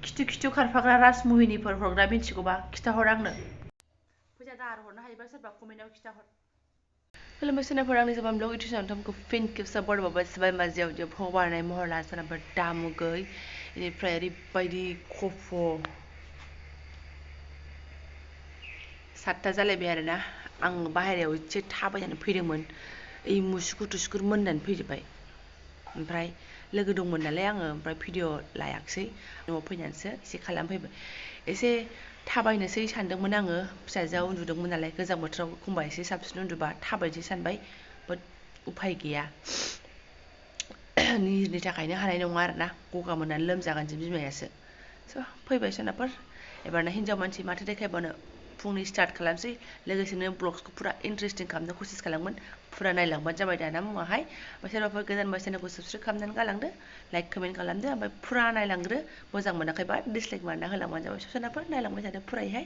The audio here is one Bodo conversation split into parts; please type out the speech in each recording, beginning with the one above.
खिथु खिथु खारफाग्रा राजमुहिनिफोर हरग्रा मिथिगौबा खिथाहर आंनो फैसा दाहार हरनो हायोबा सोरबा कमेन्टआव खिथाहर खुलुमबाय सोनाफोर आंनि जाबाय ब्लग इउटिउब थामखौ फिन खेबसे बर'बाबा सिबाय माजियाव जे भगवाननाय महर ला सोनाफोर दामुगै बेनिफ्राय ओरैबायदि खफ' 7टा जालायबाय आरोना आं बाहेरायाव एसे थाबायनानै फैदोंमोन ओइ मुसुगुर थुसुगुर मोननानै फैजोब्बाय ओमफ्राय लोगो दंमोन नालाय आङो ओमफ्राय भिडिअ लायाखिसै न'आव फैनानैसो एसे खालामफैबाय एसे थाबायनोसै सानदोंमोन आङो फिसाजोआ उन्दुदोंमोन नालाय गोजां बोथोराव एखमबा एसे साबसिन उन्दुबा थाबायनोसै सानबाय बाट उफाय गैया निजेनि थाखायनो हानाय नङा आरोना गगा मोननानै लोमजागोनसो बिमायासो स' फैबाय सोनाफोर एबारना हिन्जाव मानसि माथो देखायबावनो फुंनि स्टार्ट खालामसै लोगोसेनो ब्लग्सखौ पुरा इन्टारेस्टिं खालामनो कसिस खालामगोन पुरा नायलांबानो जाबाय दाना मुङाहाय ओमफ्राय सोरबाफोर गोदानबा चेनेलखौ साबस्क्राइब खालामनानै गालांदो लाइक कमेन्ट खालामदो ओमफ्राय पुरा नायलांग्रो मोजां मोनाखैबा डिसलाइक मारना होलांबानो जाबाय सोनाफोर नायलांबाय थादो पुरायैहाय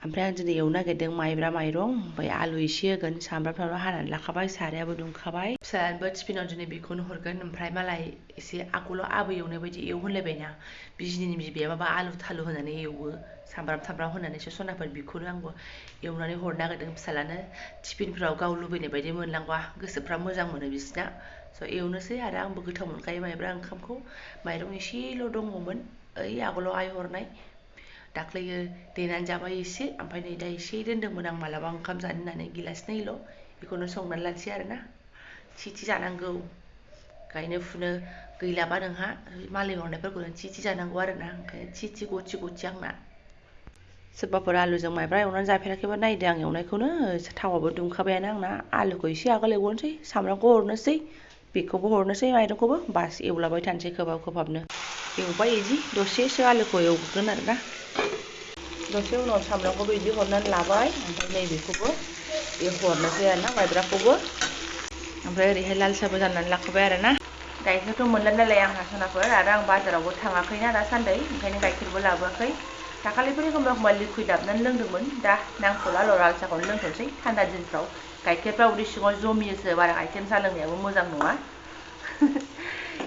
ओमफ्राय आं दिनै एवनो नागिरदों माइब्रा माइरं ओमफ्राय आलु एसे होगोन सामब्राम हानानै लाखाबाय सारायाबो दुंखाबाय फिसायाबो टिफिनाव दिनै बेखौनो हरगोन ओमफ्राय मालाय एसे आगोलाव आबै एवनाय बायदि एवहोलायबायना बिजनिनि बिबैया माबा आलु थालु होनानै एवो सामब्राम थामब्राम होनानैसो सनाफोर बेखौनो आंबो एवनानै हरनो नागिरदों फिसालानो टिफिनफ्राव गाव लुबैनाय बायदि मोनलांबा गोसोफ्रा मोजां मोनो बिसिना स' एवनोसै आरो आंबो गोथाव मोनखायो माइब्रा ओंखामखौ माइरं एसेल' दङमोन ओइ आगोलाव आइ हरनाय दाख्लैयो देनानै जाबाय एसे ओमफ्राय नै दा एसे दोन्दोंमोन आं मालाबा ओंखाम जानो होननानै गिलासनैल' बेखौनो संनानै लानोसै आरोना थि जानांगौ गायनो फुनो गैलाबा नोंहा मालाय हरनायफोरखौनो थि जानांगौ आरोना ओंखायनो थि गथि आंना सोरबाफोर आलुजों माइब्रा एवनानै जाफेराखैबा नायदो आं एवनायखौनो थावाबो दुंखाबायानो आंना आलुखौ एसे आगोल एवनोसै सामब्रामखौ हरनोसै बेखौबो हरनोसै माइरंखौबो बास एवलाबाय थानोसै खोबहाबनो एवबाय इदि दसेसो आलुखौ एवगोन आरोना दसे उनाव सामब्रामखौबो इदि हरनानै लाबाय ओमफ्राय नैबेखौबो हरनोसै आरोना माइब्राखौबो ओमफ्राय ओरैहाय लाल साहाबो जाननानै लाखाबाय आरोना गाइखेरथ' मोनला नालाय आंहा सनाफोर आरो आं बाजारावबो थाङाखैना दासान्दै ओंखायनो गाइखेरबो लाबोआखै दाखालिफोर एखमबा लिकुइड लाबोनानै लोंदोंमोन दा नांथ'ला लाल साहाखौनो लोंथ'नोसै थान्दा दिनफ्राव गाइखेरफ्रा उदै सिङाव जमियोसो बारा गाइखेर साहा लोंनायाबो मोजां नङा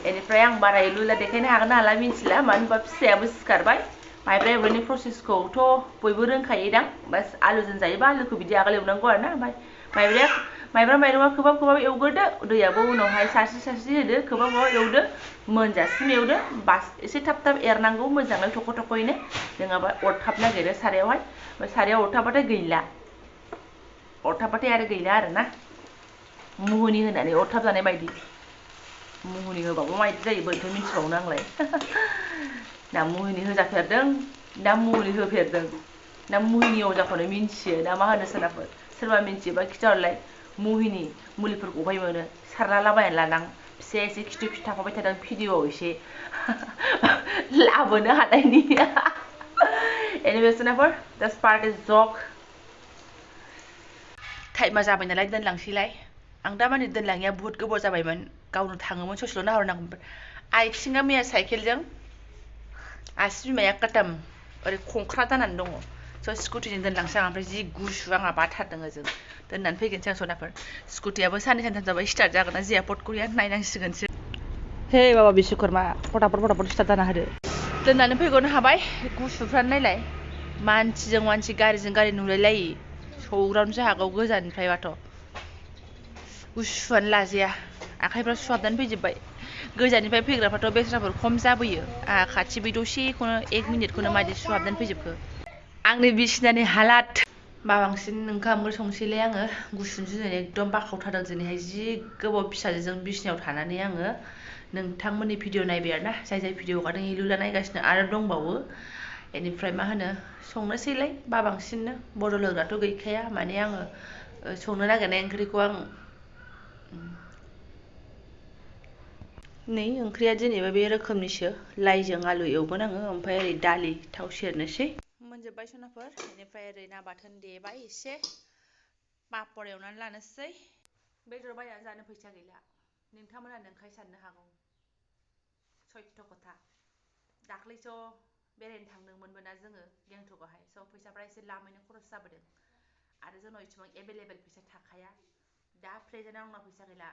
बेनिफ्राय आं बारा एलुला देखायनो हागोन ना हाला मिथिला मानो होनबा फिसायाबो सिखारबाय माइब्रा एवनायनि प्रसेसखौथ' बयबो रोंखायोदां बास आलुजों जायोबा आलुखौ बिदि आगोल एवनांगौ आरोना ओमफ्राय माइब्रा माइरङा खोबहाब एवग्रोदो दैयाबो उनावहाय सारस्रि होदो खोबहाब एवदो मोनजासिम एवदो बास एसे थाब एरनांगौ मोजाङै थख'यैनो नङाबा अरथाब नागिरो सारायावहाय सारायाव अरथाबबाथाय गैला अरथाबबाथाय आरो गैला आरोना मुहुनि होनानै अरथाब जानाय बायदि मुहुनि होबाबो मायदि जायो बोरैथ' मिथिबावनो आंलाय ना मुहुनि होजाफेरदों ना मुहुनि होफेरदों ना मुहिनि अजाखौनो मिन्थियो ना मा होनो सोरनाफोर सोरबा मिन्थियोबा खिथाहरलाय मुहिनि मुलिफोरखौ बहाय मोनो सारलालाबायनानै लानां फिसाया एसे खिथु थाफाबाय थादों भिडिअआव एसे लाबोनो हानायनि एनिवे सोरनाफोर दास पार्ट इज जक टाइमा जाबाय नालाय दोनलांसैलाय आं दा माने दोनलाङिया बुहुत गोबाव जाबायमोन गावनो थाङोमोन ससेल' नाहरनांगौमोन आथिङा मैया साइकेलजों आसि बिमाया कटाम ओरै खंख्रा जानानै दङ स' स्कुटिजों दोनलांसै आं ओमफ्राय जि गुसु आंहा बाथारदों ओजों दोननानै फैगोनसै आं सनाफोर स्कुटियाबो साननै सानथाम जाबाय स्टार्ट जागोन ना जाया पटकरिया नायनांसिगोनसो हे बाबा बिश्वकर्मा फटाफट स्टार्ट जाना होदो दोननानै फैग'नो हाबाय गुसुफ्रानो नायलाय मानसिजों मानसि गारिजों गारि नुलायलायि सौग्रावनोसो हागौ गोजाननिफ्रायबाथ' गुसुआनो लाजाया आखाइफ्रा सुहाबनानै फैजोब्बाय गोजाननिफ्राय फैग्राफ्राथ' बेस्राफोर खम जाबोयो आंहा खाथि बै दसेखौनो 1 मिनिटखौनो मायदि सुहाबनानै फैजोबखो आंनि बिसिनानि हालात बाबांसिन ओंखाम ओंख्रि संसैलाय आङो गुसुसो दिनै एकदम बाखावथारदों दिनैहाय जि गोबाव फिसाजोजों बिसिनायाव थानानै आङो नोंथांमोननि भिडिअ नायबाय आरोना जाय भिडिअ हगारदों एलुला नायगासिनो आरो दंबावो बेनिफ्राय मा होनो संनोसैलाय बाबांसिननो बदल होग्राथ' गैखाया माने आङो संनो नागिरनाय ओंख्रिखौ आं नै ओंख्रिया दिनैबो बे रोखोमनिसो लाइजों आलु एवगोन आङो ओमफ्राय ओरै दालि थाव सेरनोसै मोनजोब्बाय सनाफोर बेनिफ्राय ओरै ना बाथोन देबाय एसे पापर एवनानै लानोसै बेदर बायनानै जानो फैसा गैला नोंथांमोना नोंखाय साननो हागौ सयथ' खोथा दाख्लैसो बेरायनो थांदोंमोनबो ना जोङो गेंटकआवहाय स' फैसाफ्रा एसे लामैनो खरस जाबोदों आरो जोंनाव इसेबां एभेलेबेल फैसा थाखाया दा प्रेजेन्टआव आंनाव फैसा गैला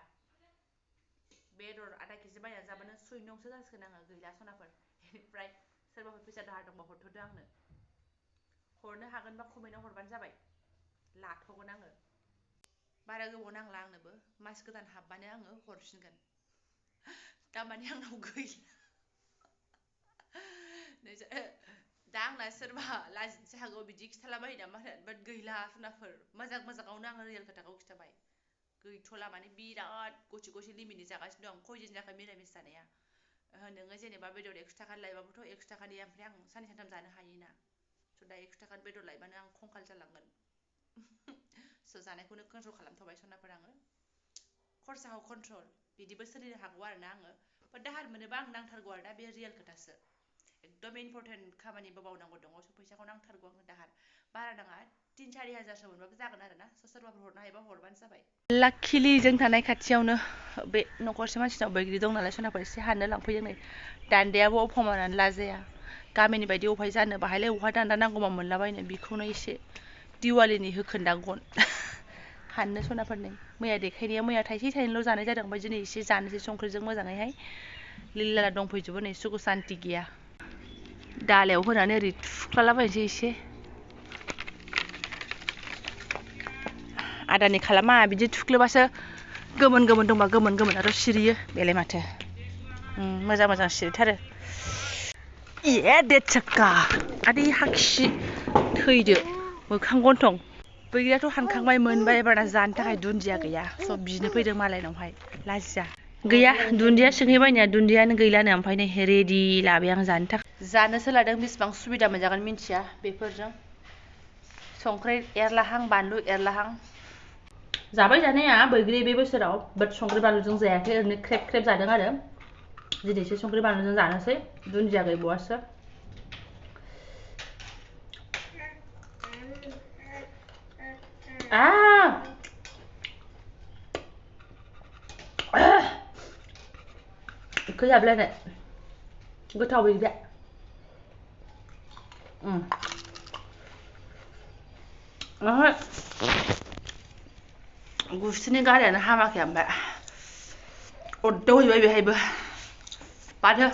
बेदर आधा केजि बायनानै जाबानो 6 नंसो जासिगोन आङो गैला सनाफोर बेनिफ्राय सोरबाफोर फैसा फैसा दाहार दंबा हरथ'दो आंनो हरनो हागोनबा कमेन्टआव हरबानो जाबाय लाथ'गोन आङो बारा गोबाव नांला आंनोबो मास गोदान हाबबानो आङो हरफिनगोन दामानि आंनाव गैला दा आंना सोरबा लाजिनोसो हागौ बिदि खिथालाबायो नामा बाट गैला सनाफोर मोजाङावनो आङो रियेल खोथाखौ खिथाबाय गैथ'ला माने बिराद गथि लिमिटनि जागासिनो दं खयदिन जाखो मिरामिस जानाया नोङो जेनेबा बेदर 100 थाखानि लायबाबोथ' 100 थाखानि ओमफ्राय आं साननै सानथाम जानो हायोना स' दा 100 थाखानि बेदर लायबानो आं खंखाल जालांगोन स' जानायखौनो कन्ट्रल खालामथ'बाय सनाफोर आङो खरसाखौ कन्ट्रल बिदिबो सोलिनो हागौ आरोना आङो बाट दाहार मोनोबा आं नांथारगौ आरोना बे रियेल खोथासो एकदम इम्परटेन्ट खामानिबो मावनांगौ दङ स' फैसाखौ नांथारगौ आंनो दाहार बारा नाङा 3-4 हाजारसो मोनबाबो जागोन आरोना स' सोरबाफोर हरनो हायोबा हरबानो जाबाय लाकिलि जों थानाय खाथियावनो बे न'खरसे मानसिनाव बैग्रि दं नालाय सनाफोर एसे हाननो लांफैदों नै दान्दायाबो अफमानानो लाजाया गामिनि बायदि अफाय जानो बाहायलाय अहा दान्दा नांगौबा मोनलाबायनो बेखौनो एसे दिवालिनि होखोन्दा गन हाननो सनाफोर नै मैया देखायनाया मैया थाइसे थाइनैल' जानाय जादों ओमफ्राय दिनै एसे जानोसै संख्रिजों मोजाङैहाय लिला दंफैजोबो नै सुखु सान्ति गैया दालायाव होनानै ओरै थुख्लालाबायनोसै एसे आदानि खालामा बिदि थुख्लोबासो गोमोन दंबा गोमोनाथ' सिरियो बेलाय माथो मोजां सिरिथारो ए देदसाक्का आदै हाखि थैदो मोखां गन्थं बैग्रियाथ' हानखांबाय मोनबाय एबारना जानो थाखाय दुन्दिया गैया स' बिनो फैदों मालायनावहाय लाजिया गैया दुन्दिया सोंहैबायनाया दुन्दियानो गैलानो ओमफ्राय नै रेडि लाबाय आं जानो थाखाय जानोसो लादों बेसेबां सुबिदा मोनजागोन मिन्थिया बेफोरजों संख्रि एरलाहां बानलु एरलाहां जाबाय जानाया बैग्रि बे बोसोराव बाट संख्रि बानलुजों जायाखै ओरैनो ख्रेब जादों आरो दिनैसो संख्रि बानलुजों जानोसै दुन्दिया गैबावासो खोजाबलायनाय गोथाव बैग्रिया गुस्थिनि गारियानो हामाखै ओमफ्राय अरदावहैबाय बेहायबो माथो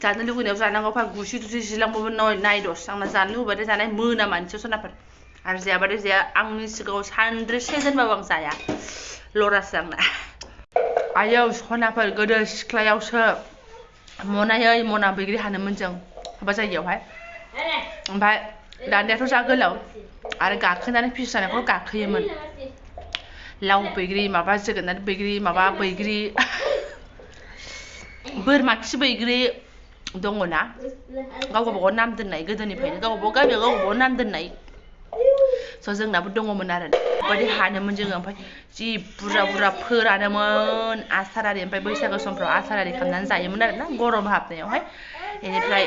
जानो लुगैनायाव जानांगौ फा गुसि जिलांबाबो नायदस आंना जानो लुगैबाथाय जानाय मोनामानोसो सनाफोर आरो जायाबाथाय जाया आंनि सिगाङाव सान्द्रिसे दोनबाबो आं जाया लरासो आंना आयौ सनाफोर गोदो सिख्लायावसो मना बैग्रि हानोमोन जों हाबा जायगायावहाय ओमफ्राय दान्दायाथ' जा गोलाव आरो गाखोनानै फिस जानायखौ गाखोयोमोन लाव बैग्रि माबा जोगोनार बैग्रि माबा बैग्रि बोरमा खि बैग्रि दङना गावबागाव नाम दोननाय गोदोनिफ्रायनो गावबागाव गामियाव गावबागाव नाम दोननाय स' जोंनाबो दङमोन आरो बेबायदि हानोमोन जोङो ओमफ्राय जि बुरजा फोरानोमोन आसार आरि ओमफ्राय बैसागो समफ्राव आसार आरि खालामनानै जायोमोन आरोना गरम हाबनायावहाय बेनिफ्राय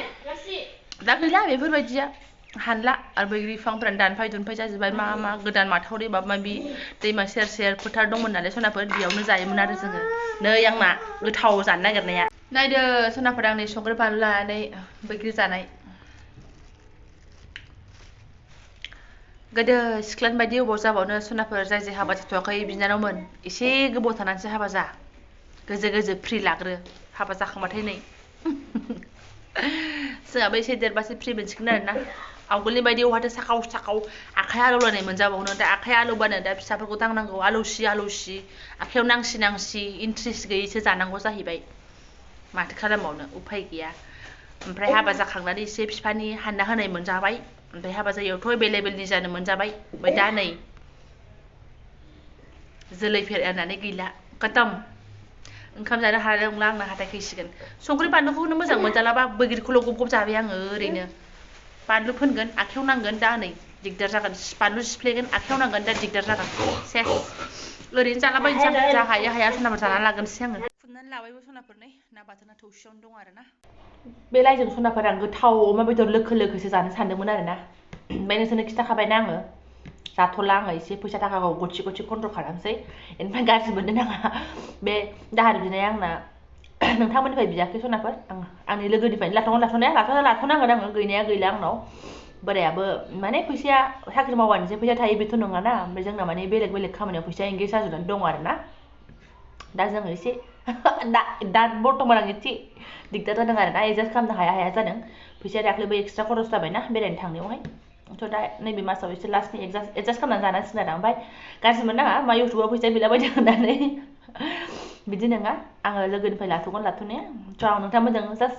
दा गैला बेफोरबायदिया हानला आरो बैग्रि बिफांफोरानो दानफाय दुनफाय जाजोब्बाय मा गोदान माथावरि माबा माबि दैमा सेर फोथार दंमोन नालाय सनाफोर बेयावनो जायोमोन आरो जोङो नै आंना गोथाव जानो नागिरनाया नायदो सनाफोर आंनि संख्रि बानलु लानानै बैग्रि जानाय गोदो सिख्लानि बायदि अबाव जाबावनो सनाफोर जाय हाबा जाथ'वाखै बिनानावमोन एसे गोबाव थानानैसो हाबा जा गोजो फ्रि लाग्रो हाबा जाखांबाथाय नै जोंहाबो एसे देरबासो फ्रि मोनसिगोन आरोना आवगोलनि बायदि अहाथो साखाव आखाइ आलौलायनाय मोनजाबावनो दा आखाइ आलौबानो दा फिसाफोरखौ दांनांगौ आलौसि आखाइयाव नांसि इन्ट्रेस्ट गैयैसो जानांगौ जाहैबाय माथो खालामबावनो उफाय गैया ओमफ्राय हाबा जाखांनानै एसे बिफानि हानना होनाय मोनजाबाय ओमफ्राय हाबा जायैयावथ' एभेलेबेल निजानो मोनजाबाय ओमफ्राय दा नै जोलैफेर एरनानै गैला खतम ओंखाम जानो हानाय नंला आंना हाथाय खैसिगोन संख्रि बानलुखौनो मोजां मोनजालाबा बैग्रिखौल' गब जाबाय आङो ओरैनो बानलु फोनगोन आखाइयाव नांगोन दा नै दिगदार जागोन बानलु सिफ्लेगोन आखाइयाव नांगोन दा दिगदार जागोन सेस ओरैनो जालाबायनोसै जा हाया सनाफोर जानानै लागोनसै आङो फुननानै लाबायबो सनाफोर नै ना बाथोना थौसियावनो दं आरोना बे लाइजों सनाफोर आं गोथाव अमा बेदर लोखोसो जानो सानदोंमोन आरोना ओमफ्राय नोंसोरनो खिथाखाबायना आङो जाथ'ला आङो एसे फैसा थाखाखौ गथि कन्ट्रल खालामसै ओमफ्राय गाज्रि मोननो नाङा बे दाहार बिनाया आंना नोंथांमोननिफ्राय बियाखै सनाफोर आंनि लोगोनिफ्रायनो लाथ'नांगोन आङो गैनाया गैला आंनाव बोरायाबो माने फैसाया साख्रि मावबानो जे फैसा थायो बेथ' नङाना ओमफ्राय जोंना माने बेलेग खामानियाव फैसा एंगेज जाजोबनानै दङ आरोना दा जोङो एसे दा बर्थमान आं एसे दिगदार जादों आरो ना एडजास्ट खालामनो हाया जादों फैसाया दाख्लैबो एक्सट्रा खरस जाबायना बेरायनो थांनायावहाय थ' दा नैबे मासाव एसे लास्टनि एडजास्ट खालामनानै जानांसिगोन आरो ओमफ्राय गाज्रि मोननाङा मा इउटुबाव फैसा गैलाबायदों होननानै बिदि नङा आङो लोगोनिफ्राय लाथ'नाया थ' आं नोंथांमोनजों जास्ट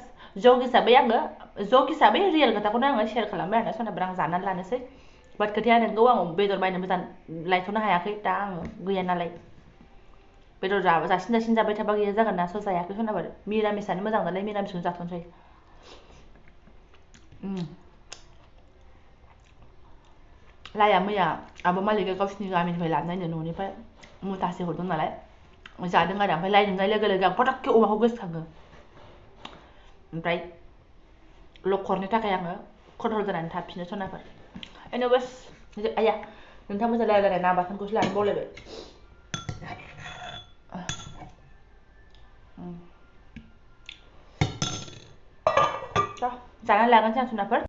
जग हिसाबै रियेल खोथाखौनो आङो शेयार खालामबाय आरो सनाफोर आं जानानै लानोसै बाट खोथाया नोंगौ आं बेदर बायनोबो लायथ'नो हायाखै दा आङो गैया नालाय बेदर जासिन जाबाय थाबा गैया जागोन ना स' जायाखै सनाफोर मिरामिसानो मोजां नालाय मिरामिसखौनो जाथ'नोसै लाया मैया आब' मालिका गावसिनि गामिनिफ्राय लाबोनायनो न'निफ्राय मुथासे हरदों नालाय जादों आरो ओमफ्राय लाय नुनाय लोगो लोगो आं फटाकके अमाखौ गोसोखाङो ओमफ्राय लखरनि थाखाय आङो कन्ट्रल जानानै थाफिनो सनाफोर एनिवेस आया नोंथांमोनजों रायलायना ना बाथोनखौसो लानो बावलायबाय जानानै लागोनसै आं सनाफोर